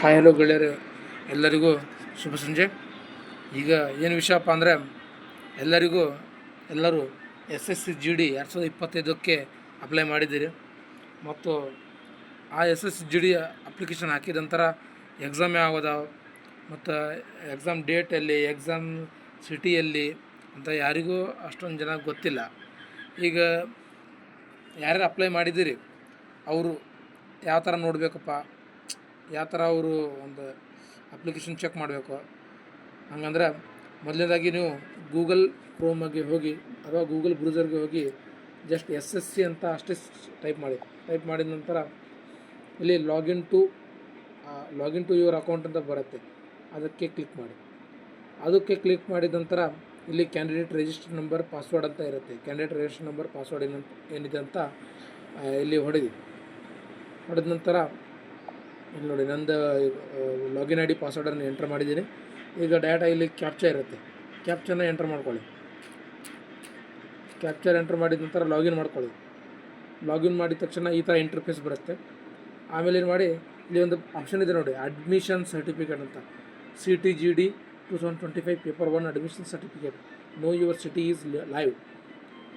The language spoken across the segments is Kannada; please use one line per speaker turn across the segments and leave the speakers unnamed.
ಹಾಯ್ ಹಲೋ ಗೆಳೆಯರು, ಎಲ್ಲರಿಗೂ ಶುಭ ಸಂಜೆ. ಈಗ ಏನು ವಿಷಯಪ್ಪ ಅಂದರೆ ಎಲ್ಲರೂ SSC GD 2025ಕ್ಕೆ ಅಪ್ಲೈ ಮಾಡಿದ್ದೀರಿ. ಮತ್ತು ಆ SSC GD ಅಪ್ಲಿಕೇಶನ್ ಹಾಕಿದ ನಂತರ ಎಕ್ಸಾಮ್ ಯಾವುದು ಮತ್ತು ಎಕ್ಸಾಮ್ ಡೇಟಲ್ಲಿ, ಎಕ್ಸಾಮ್ ಸಿಟಿಯಲ್ಲಿ ಅಂತ ಯಾರಿಗೂ ಅಷ್ಟೊಂದು ಜನ ಗೊತ್ತಿಲ್ಲ. ಈಗ ಯಾರ್ಯಾರು ಅಪ್ಲೈ ಮಾಡಿದ್ದೀರಿ ಅವರು ಯಾವ ಥರ ನೋಡಬೇಕಪ್ಪ, ಯಾವ ಥರ ಅವರು ಒಂದು ಅಪ್ಲಿಕೇಶನ್ ಚೆಕ್ ಮಾಡಬೇಕು ಹಂಗಂದ್ರೆ, ಮೊದಲನೇದಾಗಿ ನೀವು ಗೂಗಲ್ ಕ್ರೋಮಗೆ ಹೋಗಿ ಅಥವಾ ಗೂಗಲ್ ಬ್ರೌಸರ್ಗೆ ಹೋಗಿ ಜಸ್ಟ್ SSC ಅಂತ ಅಷ್ಟೇ ಟೈಪ್ ಮಾಡಿದ ನಂತರ ಇಲ್ಲಿ ಲಾಗಿನ್ ಟು ಯುವರ್ ಅಕೌಂಟ್ ಅಂತ ಬರುತ್ತೆ. ಅದಕ್ಕೆ ಕ್ಲಿಕ್ ಮಾಡಿದ ನಂತರ ಇಲ್ಲಿ ಕ್ಯಾಂಡಿಡೇಟ್ ರಿಜಿಸ್ಟರ್ ನಂಬರ್ ಪಾಸ್ವರ್ಡ್ ಅಂತ ಇರುತ್ತೆ. ಕ್ಯಾಂಡಿಡೇಟ್ ರಿಜಿಸ್ಟರ್ ನಂಬರ್ ಪಾಸ್ವರ್ಡ್ ಏನಿದೆ ಅಂತ ಇಲ್ಲಿ ಹೊಡೆದ ನಂತರ ಇಲ್ಲಿ ನೋಡಿ, ನಂದು ಲಾಗಿನ್ ID ಪಾಸ್ವರ್ಡನ್ನು ಎಂಟರ್ ಮಾಡಿದ್ದೀನಿ. ಈಗ ಡೇಟಾ ಇಲ್ಲಿ ಕ್ಯಾಪ್ಚಾ ಇರುತ್ತೆ, ಕ್ಯಾಪ್ಚರ್ನ ಎಂಟರ್ ಮಾಡ್ಕೊಳ್ಳಿ. ಕ್ಯಾಪ್ಚರ್ ಎಂಟರ್ ಮಾಡಿದ ನಂತರ ಲಾಗಿನ್ ಮಾಡಿದ ತಕ್ಷಣ ಈ ಥರ ಇಂಟರ್ಫೇಸ್ ಬರುತ್ತೆ. ಆಮೇಲೆ ಏನು ಮಾಡಿ, ಇಲ್ಲಿ ಒಂದು ಆಪ್ಷನ್ ಇದೆ ನೋಡಿ, ಅಡ್ಮಿಷನ್ ಸರ್ಟಿಫಿಕೇಟ್ ಅಂತ, CTGD 2025 paper 1 admission certificate, know your city is live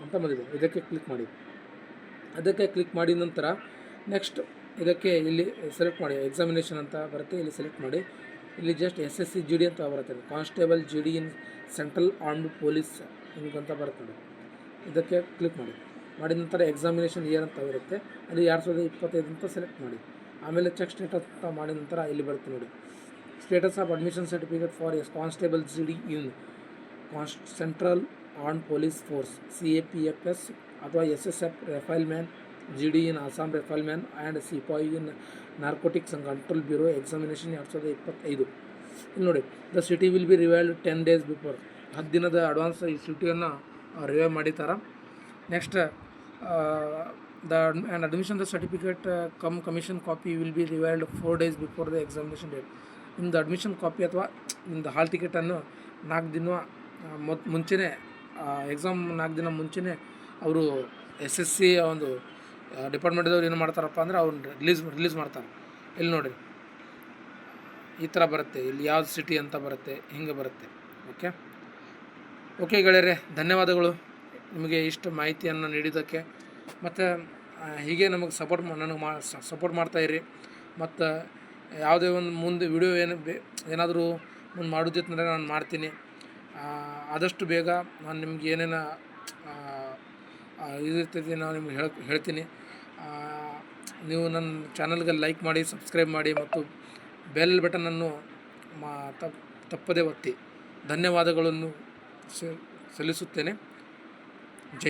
ಅಂತ ಬಂದಿದೆ. ಇದಕ್ಕೆ ಕ್ಲಿಕ್ ಮಾಡಿದ ನಂತರ ನೆಕ್ಸ್ಟ್ ಇದಕ್ಕೆ ಇಲ್ಲಿ ಸೆಲೆಕ್ಟ್ ಮಾಡಿ, ಎಕ್ಸಾಮಿನೇಷನ್ ಅಂತ ಬರುತ್ತೆ, ಇಲ್ಲಿ ಸೆಲೆಕ್ಟ್ ಮಾಡಿ. ಇಲ್ಲಿ ಜಸ್ಟ್ SSC GD ಅಂತ ಬರುತ್ತೆ, constable GD in central armed police ಹಿಂಗಂತ ಬರುತ್ತೆ ನೋಡಿ. ಇದಕ್ಕೆ ಕ್ಲಿಕ್ ಮಾಡಿದ ನಂತರ ಎಕ್ಸಾಮಿನೇಷನ್ ಇಯರ್ ಅಂತ ಬರುತ್ತೆ, ಅಲ್ಲಿ 2025 ಅಂತ ಸೆಲೆಕ್ಟ್ ಮಾಡಿ. ಆಮೇಲೆ ಚೆಕ್ ಸ್ಟೇಟಸ್ ಅಂತ ಮಾಡಿದ ನಂತರ ಇಲ್ಲಿ ಬರುತ್ತೆ ನೋಡಿ, status of admission certificate for constable GD in central armed police force CAPFS ಅಥವಾ SSF rifleman GD in Assam rifleman and ಸಿಪಾಯಿ in narcotics and control bureau examination 2025. ಇಲ್ಲಿ ನೋಡಿ, the city will be revealed 10 days before. 10 ದಿನದ ಅಡ್ವಾನ್ಸ್ ಈ ಸಿಟಿಯನ್ನು ರಿವೈವ್ ಮಾಡಿದ್ದಾರೆ. Next and admission the certificate commission copy will be revealed 4 days before the examination date. ನಿಮ್ಮದು ಅಡ್ಮಿಷನ್ ಕಾಪಿ ಅಥವಾ ನಿಮ್ಮದು ಹಾಲ್ ಟಿಕೆಟನ್ನು 4 ದಿನ ಮುಂಚೆನೇ, ಎಕ್ಸಾಮ್ 4 ದಿನ ಮುಂಚೆನೇ ಅವರು SSC ಒಂದು ಡಿಪಾರ್ಟ್ಮೆಂಟ್ದವ್ರು ಏನು ಮಾಡ್ತಾರಪ್ಪ ಅಂದರೆ ಅವ್ರನ್ನ ರಿಲೀಸ್ ಮಾಡ್ತಾರೆ. ಇಲ್ಲಿ ನೋಡಿ, ಈ ಥರ ಬರುತ್ತೆ, ಇಲ್ಲಿ ಯಾವ್ದು ಸಿಟಿ ಅಂತ ಬರುತ್ತೆ, ಹಿಂಗೆ ಬರುತ್ತೆ. ಓಕೆ ಗೆಳೆಯರೆ, ಧನ್ಯವಾದಗಳು ನಿಮಗೆ ಇಷ್ಟು ಮಾಹಿತಿಯನ್ನು ನೀಡಿದ್ದಕ್ಕೆ. ಮತ್ತು ಹೀಗೆ ನಮಗೆ ಸಪೋರ್ಟ್ ಮಾಡ್ತಾಯಿರಿ. ಮತ್ತು ಯಾವುದೇ ಒಂದು ಮುಂದೆ ವಿಡಿಯೋ ಏನಾದರೂ ಮುಂದೆ ಮಾಡೋದಿತ್ತಂದರೆ ನಾನು ಮಾಡ್ತೀನಿ. ಆದಷ್ಟು ಬೇಗ ನಾನು ನಿಮ್ಗೆ ಏನೇನು ಇದಿರ್ತೈತಿ ನಾನು ನಿಮ್ಗೆ ಹೇಳ್ತೀನಿ. ನೀವು ನನ್ನ ಚಾನಲ್ಗೆ ಲೈಕ್ ಮಾಡಿ, ಸಬ್ಸ್ಕ್ರೈಬ್ ಮಾಡಿ ಮತ್ತು ಬೆಲ್ ಬಟನನ್ನು ತಪ್ಪದೇ ಒತ್ತಿ. ಧನ್ಯವಾದಗಳನ್ನು ಸಲ್ಲಿಸುತ್ತೇನೆ. ಜೈ ಹಿಂದ್.